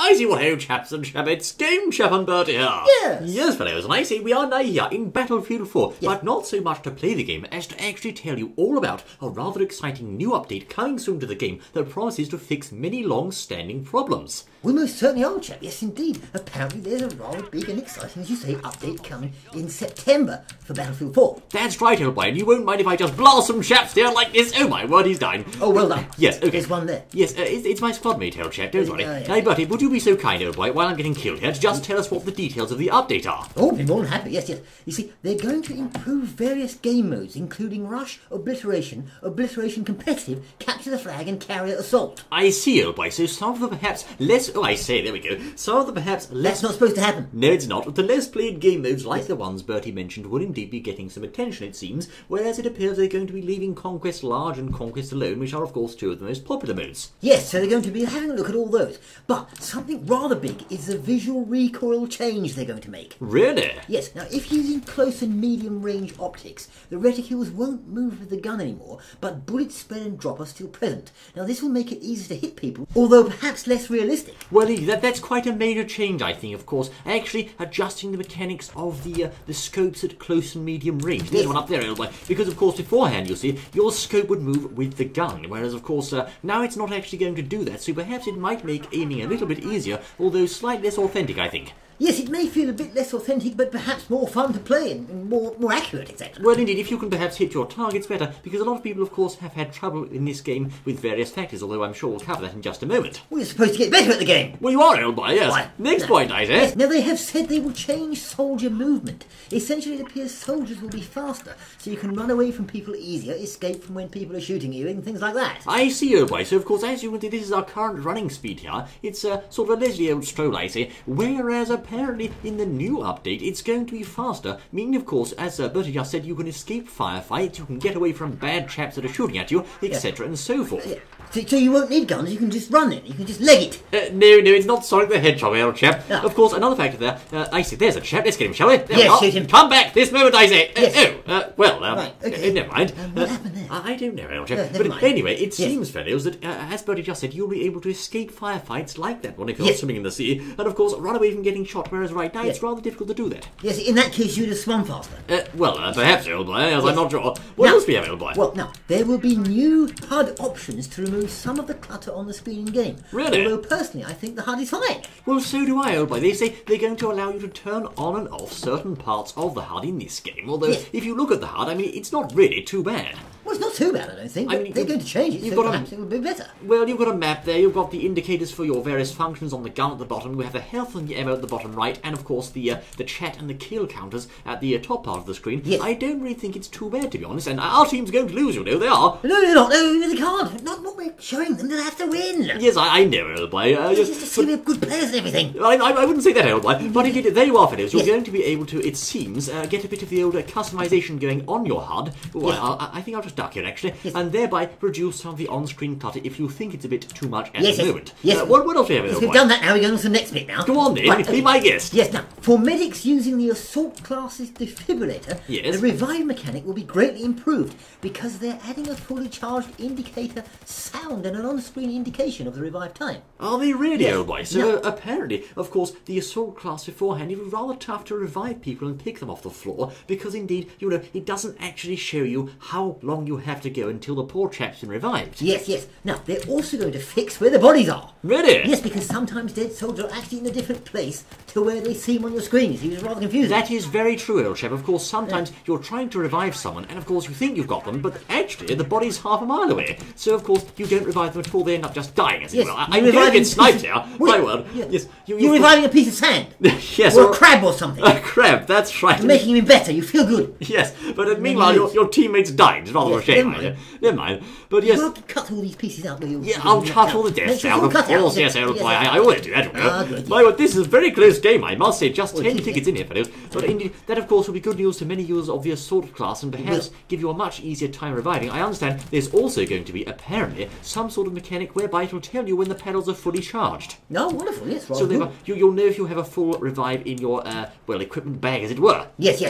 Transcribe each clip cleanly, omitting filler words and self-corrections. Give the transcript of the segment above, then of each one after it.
I see what ho, chaps and chappets, Game Chap and Bertie here. Yes. Yes, fellows, and I say we are now here in Battlefield 4, Yes. but not so much to play the game as to actually tell you all about a rather exciting new update coming soon to the game that promises to fix many long-standing problems. We most certainly are, chap. Yes, indeed. Apparently there's a rather big and exciting, as you say, update coming in September for Battlefield 4. That's right, old boy, and you won't mind if I just blast some chaps here like this. Oh my word, he's dying. Oh, well done. Yes, okay. There's one there. Yes, it's my squad mate, old chap, don't worry. yeah. Now, Bertie, would you be so kind, old boy, while I'm getting killed here, to just tell us what the details of the update are? Oh, be more than happy. Yes, yes. You see, they're going to improve various game modes, including Rush, Obliteration, Obliteration Competitive, Capture the Flag, and Carrier Assault. I see, old boy, so some of the perhaps less... Oh, I say, there we go. Some of the perhaps less... That's not supposed to happen. No, it's not. The less played game modes like the ones Bertie mentioned will indeed be getting some attention, it seems, whereas it appears they're going to be leaving Conquest Large and Conquest Alone, which are, of course, two of the most popular modes. Yes, so they're going to be having a look at all those. But something rather big is the visual recoil change they're going to make. Really? Yes, now if using close and medium range optics, the reticules won't move with the gun anymore, but bullets spread and drop are still present. Now this will make it easier to hit people, although perhaps less realistic. Well, that's quite a major change, I think, of course. Actually, adjusting the mechanics of the scopes at close and medium range. There's one up there, old boy. Because, of course, beforehand, you see, your scope would move with the gun, whereas, of course, now it's not actually going to do that, so perhaps it might make aiming a little bit easier, although slightly less authentic, I think. Yes, it may feel a bit less authentic, but perhaps more fun to play and more accurate, etc. Well, indeed, if you can perhaps hit your targets better, because a lot of people, of course, have had trouble in this game with various factors, although I'm sure we'll cover that in just a moment. Well, you're supposed to get better at the game. Well, you are, old boy, yes. Why? Next No. point, I say. Yes, now they have said they will change soldier movement. Essentially, it appears soldiers will be faster, so you can run away from people easier, escape from when people are shooting you, and things like that. I see, old boy. So, of course, as you can see, this is our current running speed here. It's sort of a leisurely old stroll, I say, whereas apparently in the new update, it's going to be faster, meaning, of course, as Bertie just said, you can escape firefights, you can get away from bad traps that are shooting at you, etc., and so forth. Yeah. So you won't need guns, you can just run it, you can just leg it. No, it's not Sonic the Hedgehog, old chap. No. Of course, another factor there, I see, there's a chap, let's get him, shall we? There Yes, we are. shoot him. Come back this moment, I say. Yes. Right, okay. never mind. What happened there? I don't know, old chap. Never But mind. anyway, it Yes. seems, fellows, that as Bertie just said, you'll be able to escape firefights like that one if you're Yes. swimming in the sea, and of course, run away from getting shot, whereas right now Yes. it's rather difficult to do that. Yes, in that case you'd have swum faster. Perhaps, old boy, as I'm Yes. not sure. What Now- else do we have, old boy? Well, now, there will be new HUD options to remove some of the clutter on the screen in-game. Really? Although, personally, I think the HUD is fine. Well, so do I, old boy. They say they're going to allow you to turn on and off certain parts of the HUD in this game. Although, Yes. if you look at the HUD, I mean, it's not really too bad. Well, it's not too bad, I don't think, but I mean, they're going to change it, you've so got a- perhaps it will be better. Well, you've got a map there, you've got the indicators for your various functions on the gun at the bottom, you have the health and the ammo at the bottom right, and of course the chat and the kill counters at the top part of the screen. Yes. I don't really think it's too bad, to be honest, and our team's going to lose, you know, they are. No, they're not. No, they can't. Not what we're showing them. They'll have to win. Yes, I know, old boy. Just to see we have good players and everything. I wouldn't say that, old boy, but indeed, there you are, fellows. You're Yes. going to be able to, it seems, get a bit of the old customization going on your HUD. Well, Yes. I think I'll just duck here, actually, Yes. and thereby reduce some of the on-screen clutter if you think it's a bit too much at Yes, the yes. moment. Yes. What else do we have, Yes, old we've boy? done that now. We're going on to the next bit now. Go on then, Right, be my guest. Yes, now, for medics using the Assault Class's defibrillator, Yes. the revive mechanic will be greatly improved because they're adding a fully charged indicator sound and an on-screen indication of the revive time. Are they really, Yes. old boy? So No. apparently, of course, the assault class beforehand, it was rather tough to revive people and pick them off the floor because indeed, you know, it doesn't actually show you how long you have to go until the poor chap's been revived. Yes, yes. Now, they're also going to fix where the bodies are. Really? Yes, because sometimes dead soldiers are actually in a different place to where they seem on your screen. You see, it's rather confusing. That is very true, old chap. Of course, sometimes you're trying to revive someone, and of course you think you've got them, but actually the body's half a mile away. So of course you don't revive them at all; they end up just dying, as Yes, it were. you're I'm going to reviving get sniped pieces- here. Wait, My word. yeah. Yes, You're reviving a piece of sand. yes, or a crab or something. A crab. That's right. You're making him better. You feel good. Yes, but meanwhile your teammates died. It's rather Yes, a shame. never mind. Never mind. But yes. You have to cut all these pieces out. Yeah, I'll cut all the deaths out, of course, yes, old boy. I always do that, you know. Good. My word, this is a very close game, I must say. Just 10 it is, tickets in here, fellows. But indeed, that of course will be good news to many users of the assault class and perhaps give you a much easier time reviving. I understand there's also going to be, apparently, some sort of mechanic whereby it'll tell you when the pedals are fully charged. No, wonderful, yes. So you'll know if you have a full revive in your, equipment bag, as it were. Yes.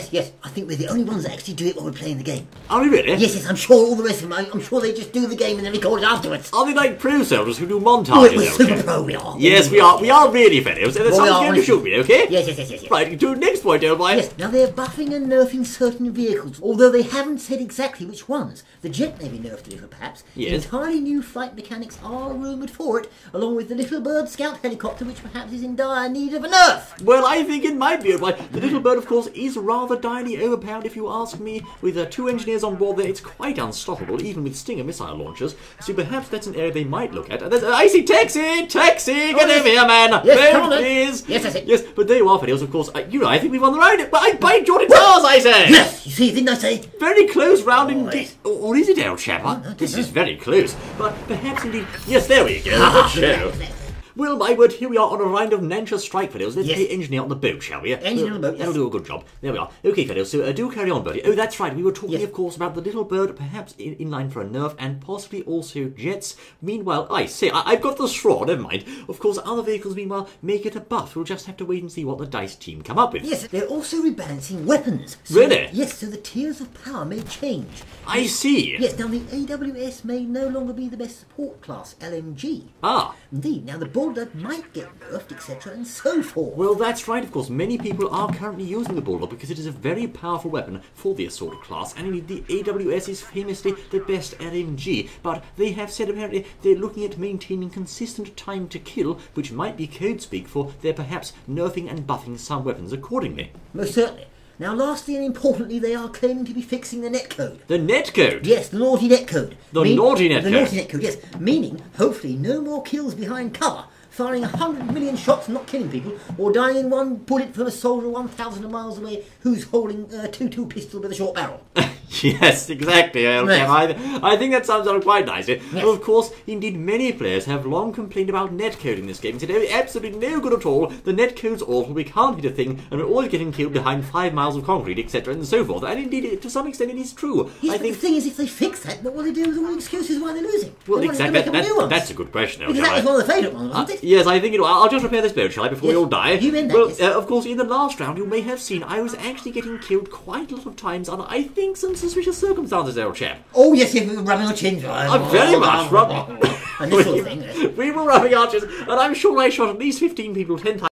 I think we're the only ones that actually do it while we're playing the game. Are we really? Yes, I'm sure all the rest of them, I'm sure they just do the game and then record it afterwards. Are they like pro soldiers who do montages? We're super pro, we are. Yes, we are. We are really fellows. And that's Well, we how are, going to shoot me, okay? Yes. Right, to the next point, Elby. Yes, now they're buffing and nerfing certain vehicles, although they haven't said exactly which ones. The jet may be nerfed a little, perhaps. Yes. Entirely new flight mechanics are rumoured for it, along with the Little Bird scout helicopter, which perhaps is in dire need of a nerf. Well, I think it might be, Elby. The Little Bird, of course, is rather direly overpowered, if you ask me. With 2 engineers on board there, it's quite unstoppable, even with Stinger missile launchers. So perhaps that's an area they might look at. I see taxi! Get over here, man! Yes, come on, please! Yes, that's it. Yes, but there you are, fellows, of course. I think we've won the round. But by Jordan Towers, I say! Yes, you see, didn't I say? Very close round indeed. yes. Or is it, old chap? This is very close. But perhaps indeed... Yes, there we go. Good show. Well, my word, here we are on a round of Nancha strike, fellows. Let's play engineer on the boat, shall we? Engineer on the boat, That'll do a good job. There we are. Okay, fellows, so do carry on, Bertie. Oh, that's right. We were talking, of course, about the Little Bird, perhaps in line for a nerf, and possibly also jets. Meanwhile, I've got the straw, never mind. Of course, other vehicles, meanwhile, make it a buff. We'll just have to wait and see what the DICE team come up with. Yes, they're also rebalancing weapons. Really? Yes, so the tiers of power may change. I see. Yes, now the AWS may no longer be the best support class, LMG. Ah. Indeed, now the Bulldog might get nerfed, etc., and so forth. Well, that's right, of course. Many people are currently using the Bulldog because it is a very powerful weapon for the assault class, and indeed the AWS is famously the best LMG, but they have said apparently they're looking at maintaining consistent time to kill, which might be code speak for their perhaps nerfing and buffing some weapons accordingly. Most certainly. Now, lastly and importantly, they are claiming to be fixing the netcode. The netcode? Yes, the naughty netcode. Naughty netcode? The naughty netcode, yes. Meaning, hopefully, no more kills behind cover, firing 100 million shots and not killing people, or dying in one bullet from a soldier 1,000 miles away who's holding a 2-2 pistol with a short barrel. Yes, exactly. I think that sounds quite nice. Yes. Well, of course, indeed, many players have long complained about netcode in this game and said, oh, absolutely no good at all. The netcode's awful. We can't hit a thing, and we're always getting killed behind 5 miles of concrete, etc., and so forth. And indeed, to some extent, it is true. Yes, but the thing is, if they fix that, what will they do with all the excuses why they're losing? Well, exactly. That's a good question. Because that was one of the favourite ones, wasn't it? Yes, I think it will. I'll just repair this boat, shall I, before we all die? You meant that, well, yes. Of course, in the last round, you may have seen I was actually getting killed quite a lot of times under, I think, some suspicious circumstances, old chap. Oh, yes, we were rubbing our chins. Very much. And this sort of thing. We were rubbing our chins, and I'm sure I shot at least 15 people 10 times